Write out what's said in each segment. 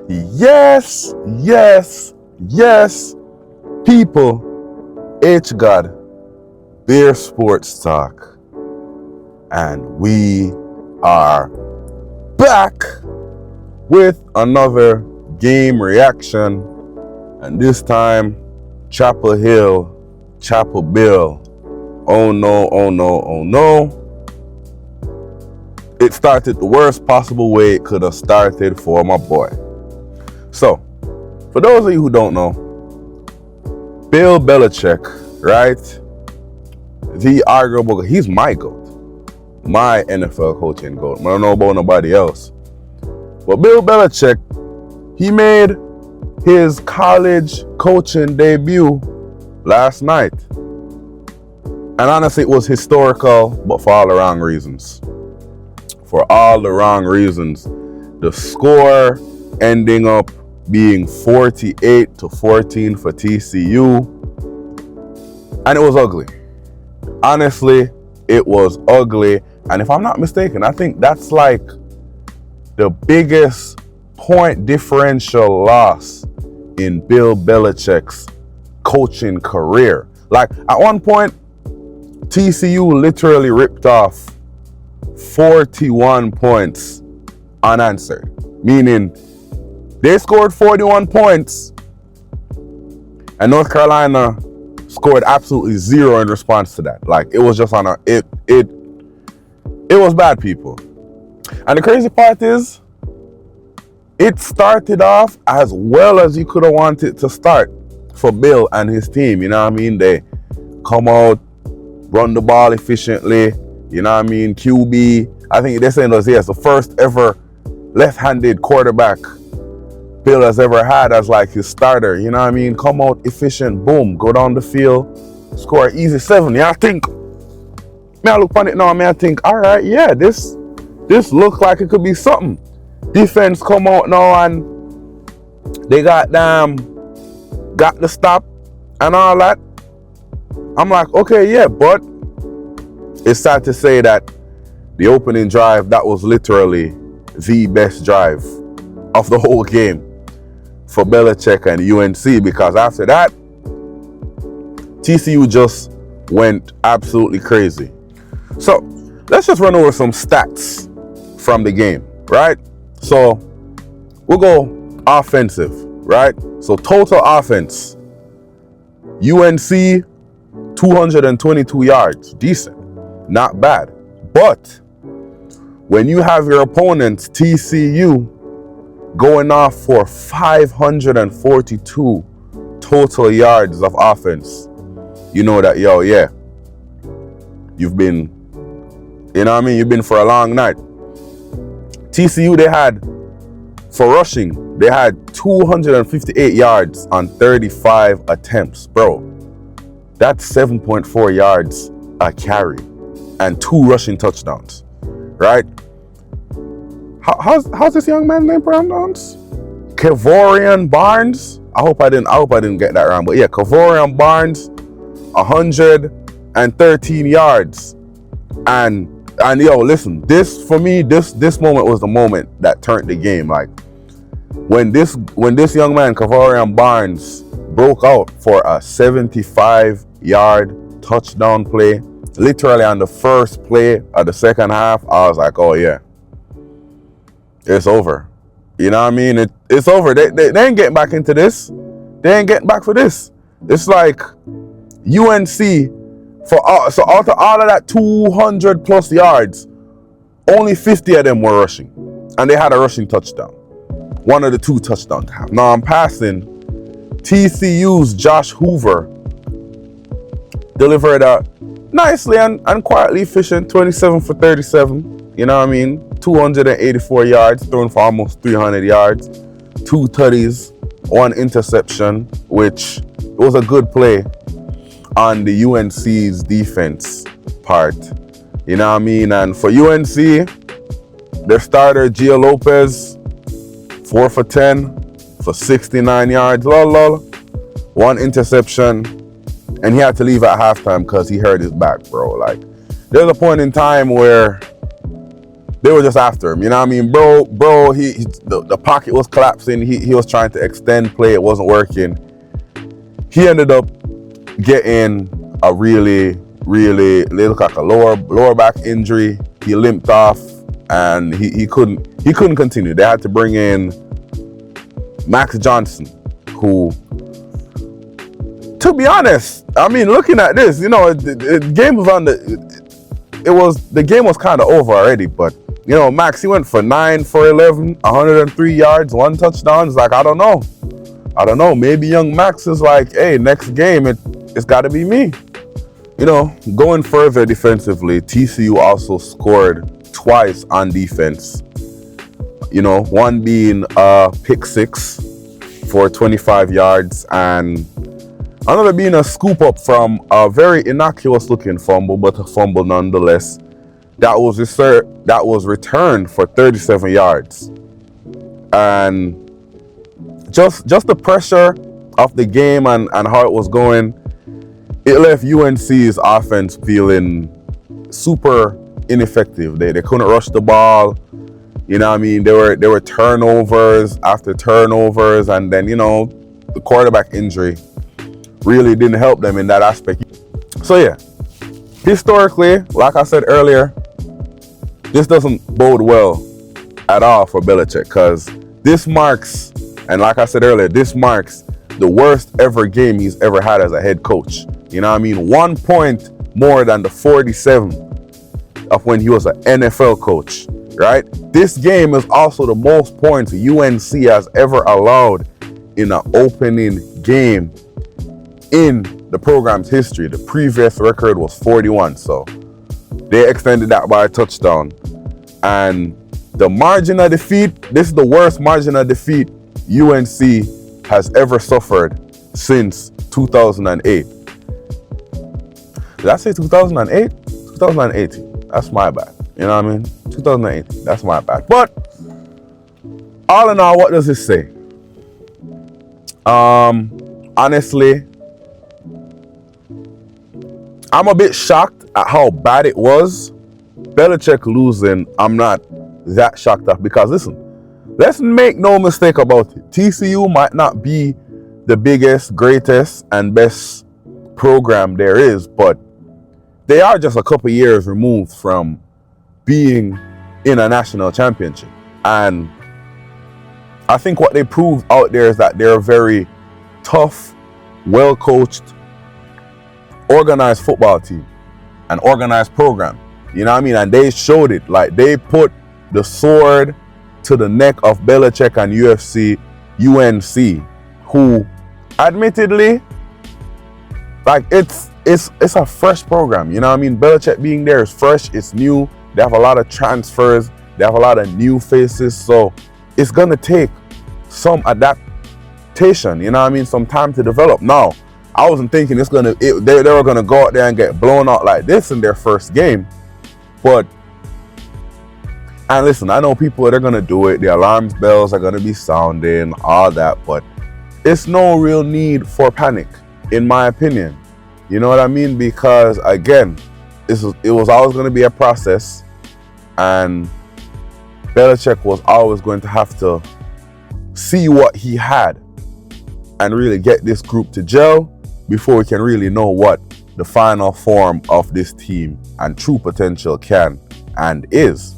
Yes, yes, yes, people, H God, Beer Sports Talk, and we are back with another game reaction, and this time, Chapel Hill, Chapel Bill. Oh no, oh no, oh no. It started the worst possible way it could have started for my boy. So, for those of you who don't know, Bill Belichick, right? He's my GOAT. My NFL coaching GOAT. I don't know about nobody else. But Bill Belichick, he made his college coaching debut last night. And honestly, it was historical, but for all the wrong reasons. For all the wrong reasons. The score ending up being 48-14 for TCU. And it was ugly. Honestly, it was ugly. And if I'm not mistaken, I think that's like the biggest point differential loss in Bill Belichick's coaching career. Like at one point, TCU literally ripped off 41 points unanswered. Meaning they scored 41 points and North Carolina scored absolutely zero in response to that. Like it was just on it was bad, people. And the crazy part is, it started off as well as you could have wanted to start for Bill and his team. You know what I mean? They come out, run the ball efficiently. You know what I mean? QB, I think they're saying it was the first ever left-handed quarterback Bill has ever had as like his starter. You know what I mean? Come out efficient, boom, go down the field, score easy 7. Yeah, I think, I look on it now, I think, all right, yeah, this looks like it could be something. Defense come out now and they got the stop and all that. I'm like, okay, yeah, but it's sad to say that the opening drive, that was literally the best drive of the whole game for Belichick and UNC, because after that, TCU just went absolutely crazy. So let's just run over some stats from the game, right? So we'll go offensive, right? So total offense, UNC 222 yards, decent, not bad. But when you have your opponents, TCU, going off for 542 total yards of offense, you know that, you've been, you've been for a long night. TCU, they had, for rushing, they had 258 yards on 35 attempts. Bro, that's 7.4 yards a carry and 2 rushing touchdowns, right? How's this young man named pronounced? Kevorian Barnes. I hope I didn't get that wrong. But yeah, Kevorian Barnes, 113 yards. And listen, this for me, this moment was the moment that turned the game. Like when this young man, Kevorian Barnes, broke out for a 75-yard touchdown play, literally on the first play of the second half, I was like, oh yeah, it's over. You know what I mean? It's over. They ain't getting back into this. They ain't getting back for this. It's like UNC, so out of all of that 200 plus yards, only 50 of them were rushing. And they had a rushing touchdown. One of the 2 touchdowns. Now I'm passing. TCU's Josh Hoover delivered a nicely and quietly efficient 27 for 37. You know what I mean? 284 yards, thrown for almost 300 yards, 2 tutties, 1 interception, which was a good play on the UNC's defense part. You know what I mean? And for UNC, their starter, Gio Lopez, 4 for 10 for 69 yards, 1 interception, and he had to leave at halftime because he hurt his back, bro. Like, there's a point in time where they were just after him. You know what I mean? The pocket was collapsing. He was trying to extend play. It wasn't working. He ended up getting a really look like a lower back injury. He limped off and he couldn't continue. They had to bring in Max Johnson, who, to be honest, I mean, looking at this, you know, the game was on the game was kind of over already, but you know, Max, he went for 9 for 11, 103 yards, 1 touchdown. It's like, I don't know. Maybe young Max is like, hey, next game, it's got to be me. You know, going further defensively, TCU also scored twice on defense. You know, one being a pick 6 for 25 yards and another being a scoop up from a very innocuous looking fumble, but a fumble nonetheless. That was returned for 37 yards. And just the pressure of the game and how it was going, it left UNC's offense feeling super ineffective. They couldn't rush the ball. You know what I mean? There were turnovers after turnovers, and then, you know, the quarterback injury really didn't help them in that aspect. So yeah, historically, like I said earlier, this doesn't bode well at all for Belichick, because this marks, and like I said earlier, this marks the worst ever game he's ever had as a head coach. You know what I mean? 1 point more than the 47 of when he was an NFL coach, right? This game is also the most points UNC has ever allowed in an opening game in the program's history. The previous record was 41, so they extended that by a touchdown. And the margin of defeat, this is the worst margin of defeat UNC has ever suffered since 2008. Did I say 2008? 2018. That's my bad. You know what I mean? 2018. That's my bad. But all in all, what does this say? Honestly, I'm a bit shocked at how bad it was. Belichick losing, I'm not that shocked at, because listen, let's make no mistake about it. TCU might not be the biggest, greatest, and best program there is, but they are just a couple years removed from being in a national championship. And I think what they proved out there is that they're a very tough, well-coached, organized football team, an organized program. You know what I mean? And they showed it. Like, they put the sword to the neck of Belichick and UNC, who admittedly, like, it's a fresh program. You know what I mean? Belichick being there is fresh, it's new. They have a lot of transfers, they have a lot of new faces, so it's gonna take some adaptation, you know what I mean? Some time to develop. Now, I wasn't thinking they were gonna go out there and get blown out like this in their first game. But, and listen, I know people, they're gonna do it. The alarm bells are gonna be sounding, all that, but it's no real need for panic, in my opinion. You know what I mean? Because again, it was always gonna be a process, and Belichick was always going to have to see what he had and really get this group to gel before we can really know what the final form of this team and true potential can and is.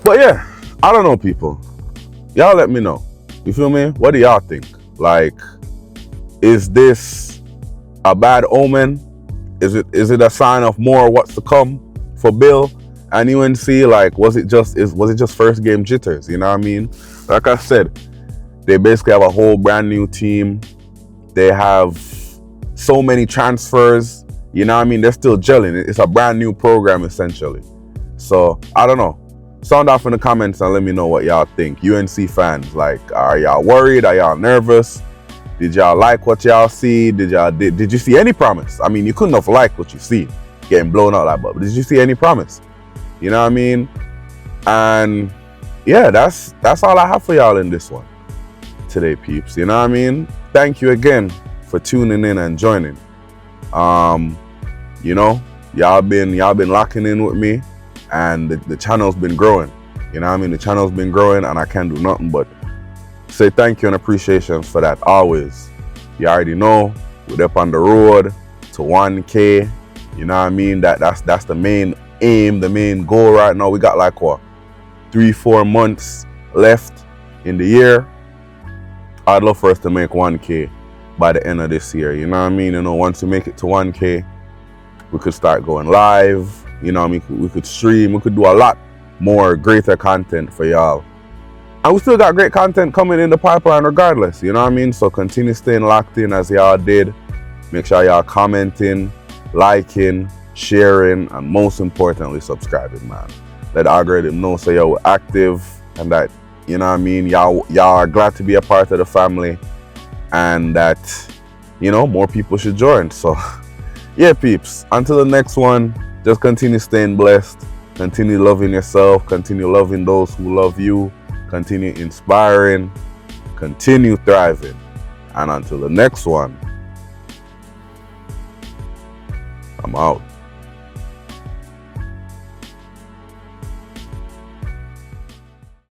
But yeah, I don't know, people. Y'all let me know. You feel me? What do y'all think? Like, is this a bad omen? Is it a sign of more what's to come for Bill and UNC? Like, was it just first game jitters? You know what I mean? Like I said, they basically have a whole brand new team. They have so many transfers. You know what I mean? They're still gelling. It's a brand new program, essentially. So, I don't know. Sound off in the comments and let me know what y'all think. UNC fans, like, are y'all worried? Are y'all nervous? Did y'all like what y'all see? Did you see any promise? I mean, you couldn't have liked what you see, getting blown out like that, but did you see any promise? You know what I mean? And yeah, that's all I have for y'all in this one today, peeps. You know what I mean? Thank you again for tuning in and joining. You know, y'all been locking in with me. and the channel's been growing. You know what I mean? The channel's been growing, and I can't do nothing but say thank you and appreciation for that always. You already know, we're up on the road to 1K. You know what I mean? That's the main aim, the main goal right now. We got like what, 3-4 months left in the year. I'd love for us to make 1K by the end of this year. You know what I mean? You know, once we make it to 1K, we could start going live. You know what I mean? We could stream. We could do a lot more greater content for y'all. And we still got great content coming in the pipeline regardless. You know what I mean? So continue staying locked in as y'all did. Make sure y'all commenting, liking, sharing, and most importantly, subscribing, man. Let the algorithm know so you're active and that, you know what I mean, y'all are glad to be a part of the family, and that, you know, more people should join. So yeah, peeps, until the next one, just continue staying blessed, continue loving yourself, continue loving those who love you, continue inspiring, continue thriving, and until the next one, I'm out.